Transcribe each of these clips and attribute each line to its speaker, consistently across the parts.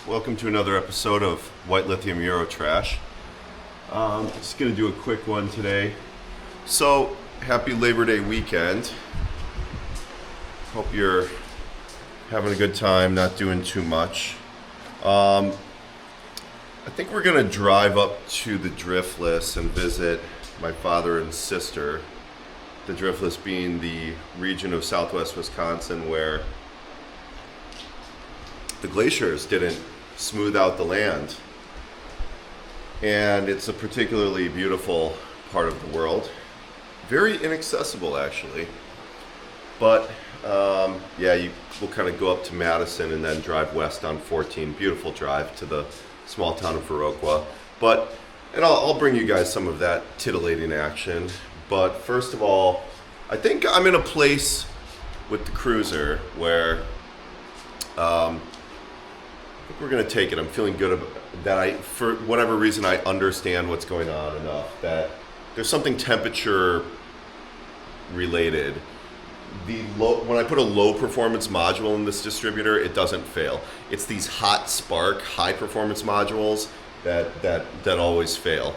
Speaker 1: welcome to another episode of White Lithium Euro Trash. Just going to do a quick one today. So, happy Labor Day weekend. Hope you're having a good time, not doing too much. I think we're going to drive up to the Driftless and visit my father and sister. The Driftless being the region of southwest Wisconsin where the glaciers didn't smooth out the land. And it's a particularly beautiful part of the world. Very inaccessible, actually. But, you will kind of go up to Madison and then drive west on 14. Beautiful drive to the small town of Viroqua. And I'll bring you guys some of that titillating action. But first of all, I think I'm in a place with the Cruiser where I think we're going to take it. I'm feeling good about that. For whatever reason, I understand what's going on enough that there's something temperature related. When I put a low performance module in this distributor, it doesn't fail. It's these hot spark high performance modules that always fail.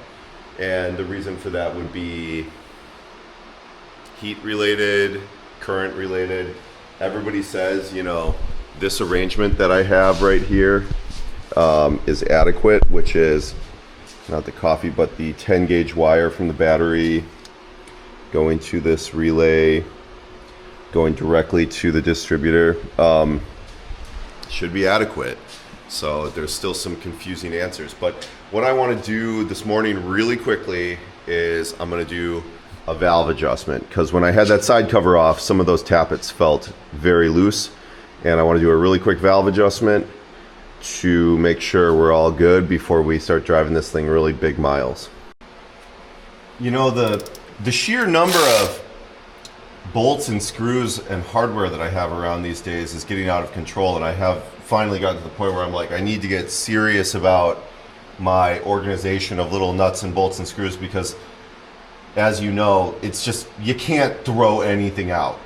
Speaker 1: And the reason for that would be heat related, current related. Everybody says, this arrangement that I have right here is adequate, which is not the coffee, but the 10 gauge wire from the battery going to this relay, going directly to the distributor, should be adequate. So there's still some confusing answers. But what I want to do this morning really quickly is I'm going to do a valve adjustment, because when I had that side cover off, some of those tappets felt very loose. And I want to do a really quick valve adjustment to make sure we're all good before we start driving this thing really big miles. The sheer number of bolts and screws and hardware that I have around these days is getting out of control, and I have finally gotten to the point where I'm like, I need to get serious about my organization of little nuts and bolts and screws, because as you know, it's just, you can't throw anything out.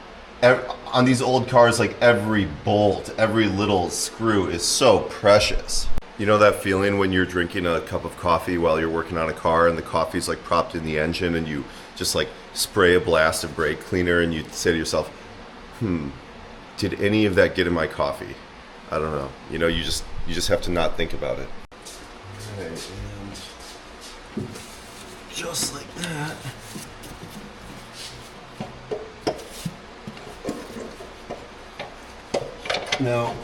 Speaker 1: On these old cars, like every bolt, every little screw is so precious. You know that feeling when you're drinking a cup of coffee while you're working on a car and the coffee's like propped in the engine and you just like spray a blast of brake cleaner and you say to yourself, did any of that get in my coffee? I don't know. You just have to not think about it. Okay, and just like that. Now,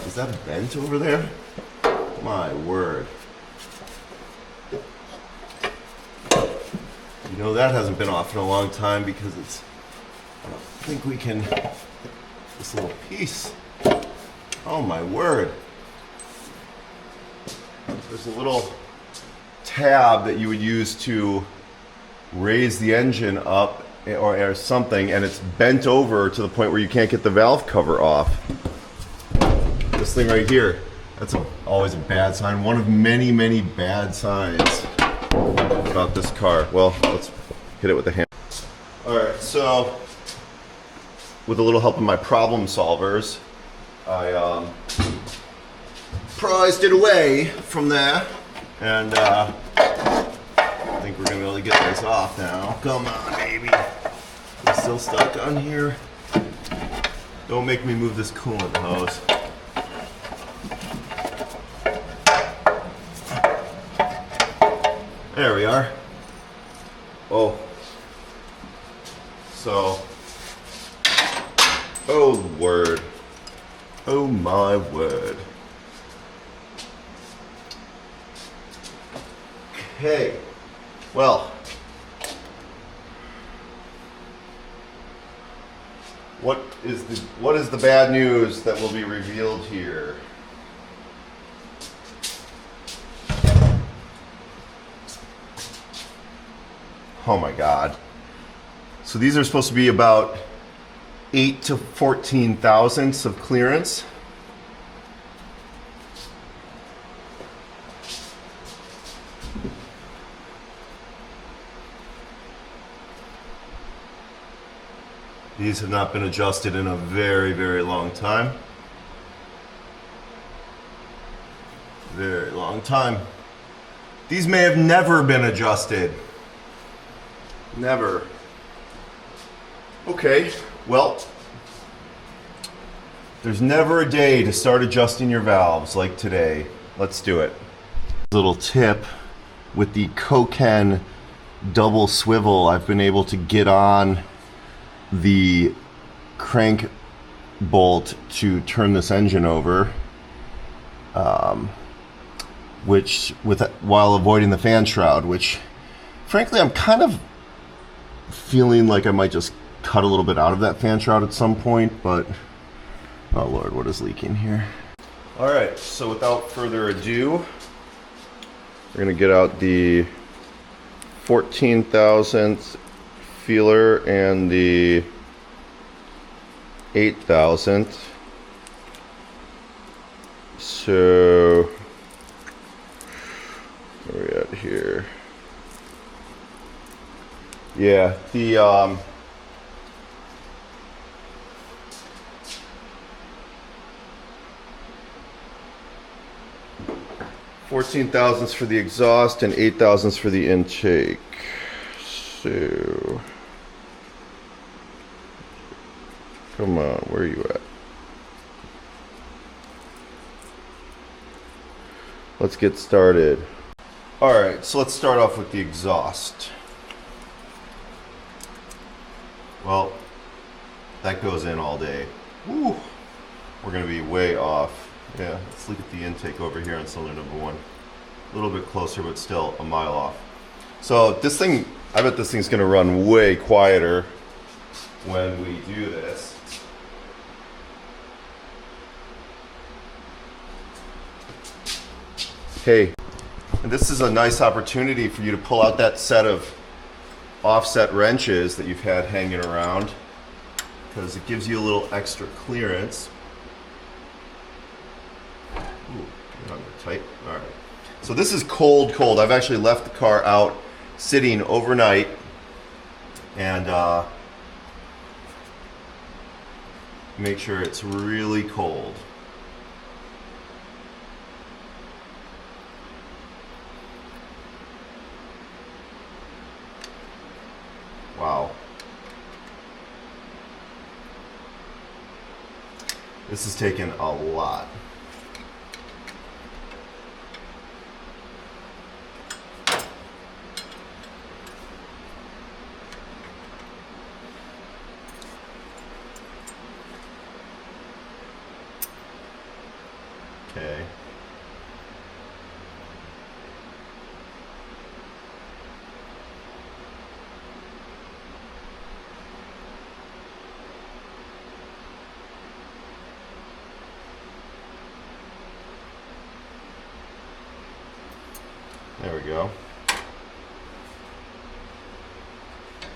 Speaker 1: is that bent over there? My word. That hasn't been off in a long time because I don't think we can, this little piece. Oh my word. There's a little tab that you would use to raise the engine up or something, and it's bent over to the point where you can't get the valve cover off. This thing right here, that's always a bad sign. One of many, many bad signs about this car. Well, let's hit it with the hand. All right, so with a little help of my problem solvers, I prized it away from there, and I think we're gonna be able to get this off now. Come on, baby. It's still stuck on here. Don't make me move this coolant hose. There we are. Oh. So. Oh, word. Oh, my word. Okay. Well. What is the bad news that will be revealed here? Oh my God. So these are supposed to be about 8 to 14 thousandths of clearance. These have not been adjusted in a very, very long time. very long time. These may have never been adjusted. Never. Okay, well, there's never a day to start adjusting your valves like today. Let's do it. Little tip, with the Koken double swivel, I've been able to get on the crank bolt to turn this engine over, while avoiding the fan shroud, which frankly I'm kind of feeling like I might just cut a little bit out of that fan shroud at some point, but oh Lord, what is leaking here? All right, so without further ado, we're gonna get out the 14,000th feeler and the 8,000th. So where are we at here? Yeah, the 14,000ths for the exhaust and 8,000ths for the intake. So come on, where are you at? Let's get started. All right, so let's start off with the exhaust. Well, that goes in all day. Woo. We're gonna be way off. Yeah, let's look at the intake over here on cylinder number 1. A little bit closer, but still a mile off. So this thing, I bet this thing's gonna run way quieter when we do this. Hey, and this is a nice opportunity for you to pull out that set of offset wrenches that you've had hanging around, because it gives you a little extra clearance. Ooh, not tight. All right. So this is cold. I've actually left the car out sitting overnight, and make sure it's really cold. Wow. This has taken a lot. Okay. There we go.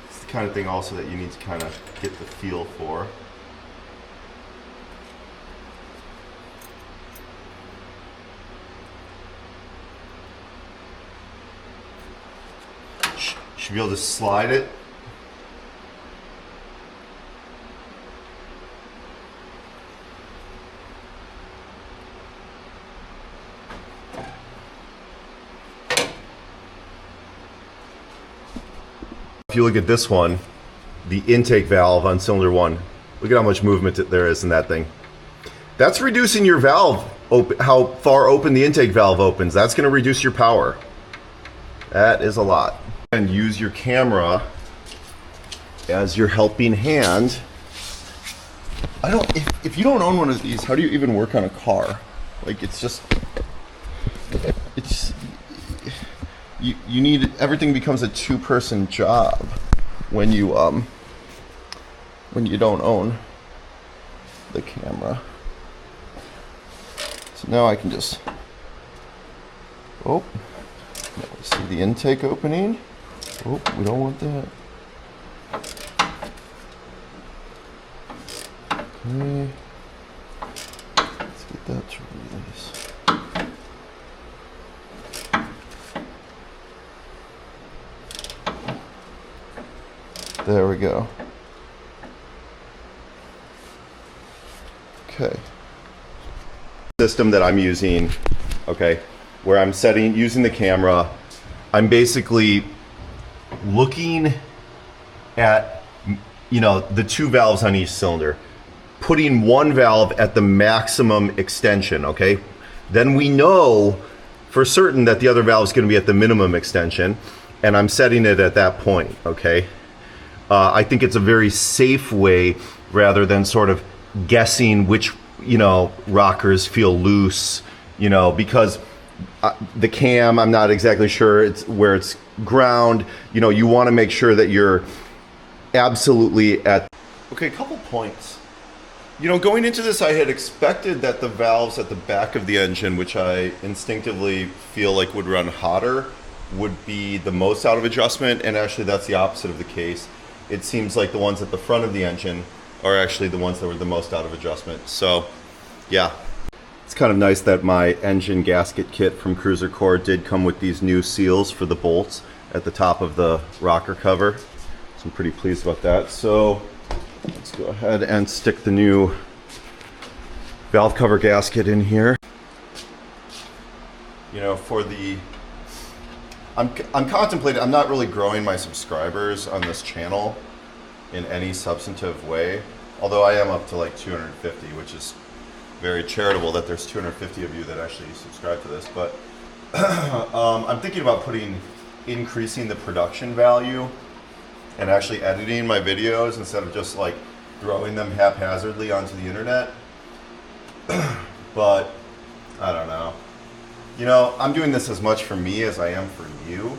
Speaker 1: It's the kind of thing also that you need to kind of get the feel for. Should be able to slide it. If you look at this one, the intake valve on cylinder 1, look at how much movement there is in that thing. That's reducing your valve, how far open the intake valve opens. That's going to reduce your power. That is a lot. And use your camera as your helping hand. If you don't own one of these, how do you even work on a car? Like, it's you need, everything becomes a two-person job when you don't own the camera. So now I can just, now we see the intake opening. Oh, we don't want that. Okay. Let's get that to release. There we go. Okay. System that I'm using okay, where I'm using the camera, I'm basically looking at, you know, the 2 valves on each cylinder, putting 1 valve at the maximum extension, okay? Then we know for certain that the other valve is going to be at the minimum extension, and I'm setting it at that point, okay? I think it's a very safe way rather than sort of guessing which, you know, rockers feel loose, you know, because the cam, I'm not exactly sure it's where it's ground. You know, you want to make sure that you're absolutely at. Okay, a couple points. You know, going into this, I had expected that the valves at the back of the engine, which I instinctively feel like would run hotter, would be the most out of adjustment, and actually that's the opposite of the case. It seems like the ones at the front of the engine are actually the ones that were the most out of adjustment. So, yeah. It's kind of nice that my engine gasket kit from Cruiser Core did come with these new seals for the bolts at the top of the rocker cover. So I'm pretty pleased about that. So let's go ahead and stick the new valve cover gasket in here. You know, for the, I'm contemplating, I'm not really growing my subscribers on this channel in any substantive way, although I am up to like 250, which is very charitable that there's 250 of you that actually subscribe to this. But I'm thinking about increasing the production value and actually editing my videos instead of just like throwing them haphazardly onto the internet. But I don't know. You know, I'm doing this as much for me as I am for you.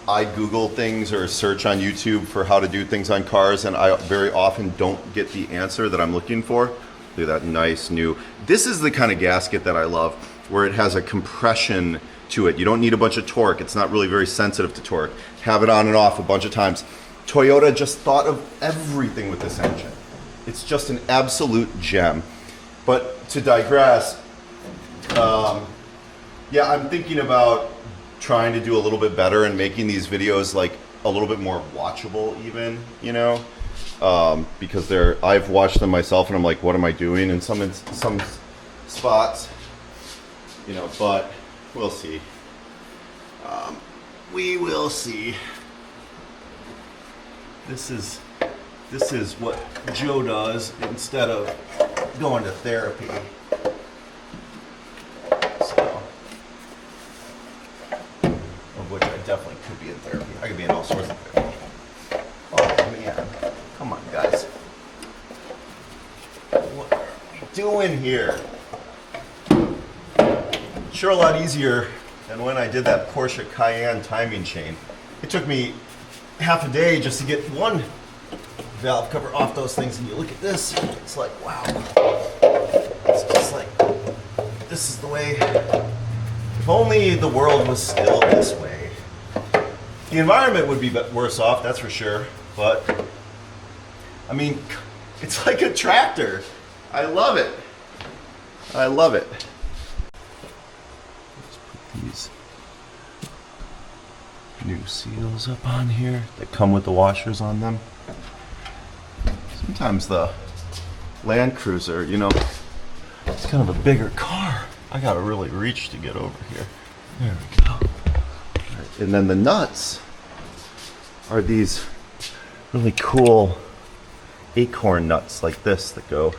Speaker 1: I Google things or search on YouTube for how to do things on cars, and I very often don't get the answer that I'm looking for. Look at that nice new. This is the kind of gasket that I love, where it has a compression to it. You don't need a bunch of torque. It's not really very sensitive to torque. Have it on and off a bunch of times. Toyota just thought of everything with this engine. It's just an absolute gem. But to digress, yeah, I'm thinking about trying to do a little bit better and making these videos like a little bit more watchable even, you know? Because I've watched them myself and I'm like, what am I doing in some spots, you know, but we'll see. We will see. This is what Joe does instead of going to therapy. So, of which I definitely could be in therapy. I could be in all sorts of therapy. Oh man. Come on, guys. What are we doing here? Sure, a lot easier than when I did that Porsche Cayenne timing chain. It took me half a day just to get one valve cover off those things, and you look at this, it's like, wow. It's just like, this is the way. If only the world was still this way. The environment would be worse off, that's for sure, but I mean, it's like a tractor. I love it. I love it. Let's put these new seals up on here that come with the washers on them. Sometimes the Land Cruiser, you know, it's kind of a bigger car. I gotta really reach to get over here. There we go. Right. And then the nuts are these really cool acorn nuts like this that go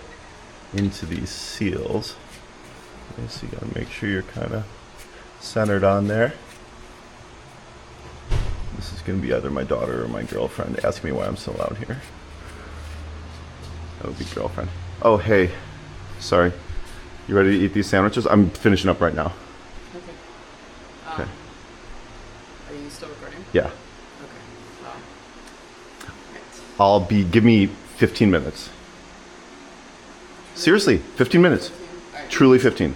Speaker 1: into these seals. Okay, so you gotta make sure you're kind of centered on there. This is gonna be either my daughter or my girlfriend asking me why I'm so loud here. That would be girlfriend. Oh, hey, sorry. You ready to eat these sandwiches? I'm finishing up right now.
Speaker 2: Okay.
Speaker 1: Okay.
Speaker 2: Are you still recording?
Speaker 1: Yeah.
Speaker 2: Okay. Wow. Right.
Speaker 1: Give me 15 minutes. Seriously, 15 minutes.
Speaker 2: 15? All right.
Speaker 1: Truly 15.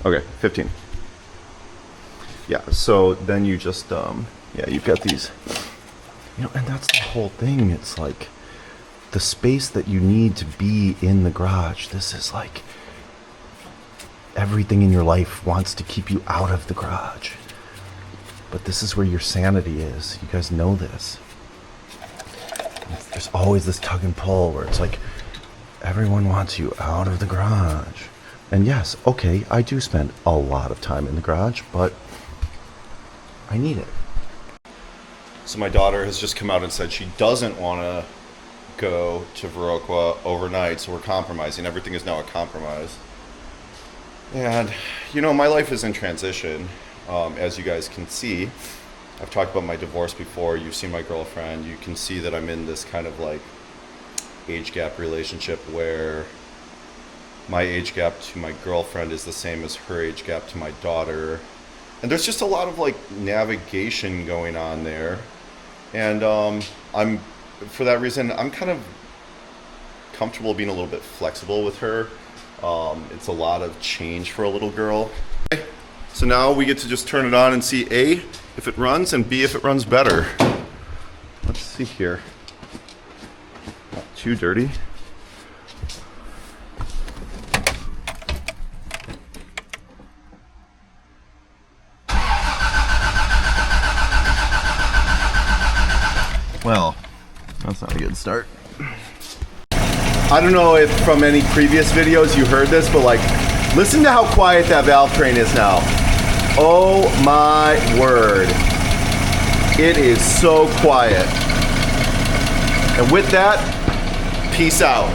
Speaker 2: All right.
Speaker 1: Okay, 15. Yeah, so then you just, yeah, you've got these, you know, and that's the whole thing. It's like the space that you need to be in the garage. This is like everything in your life wants to keep you out of the garage. But this is where your sanity is. You guys know this. There's always this tug and pull where it's like everyone wants you out of the garage. And yes, okay, I do spend a lot of time in the garage, but I need it. So my daughter has just come out and said she doesn't want to go to Viroqua overnight, so we're compromising. Everything is now a compromise. And, you know, my life is in transition, as you guys can see. I've talked about my divorce before. You've seen my girlfriend. You can see that I'm in this kind of like age gap relationship where my age gap to my girlfriend is the same as her age gap to my daughter. And there's just a lot of like navigation going on there. And for that reason, I'm kind of comfortable being a little bit flexible with her. It's a lot of change for a little girl. Okay. So now we get to just turn it on and see A, if it runs, and B, if it runs better. Let's see here. Not too dirty. Well, that's not a good start. I don't know if from any previous videos you heard this, but like, listen to how quiet that valve train is now. Oh my word. It is so quiet. And with that, peace out.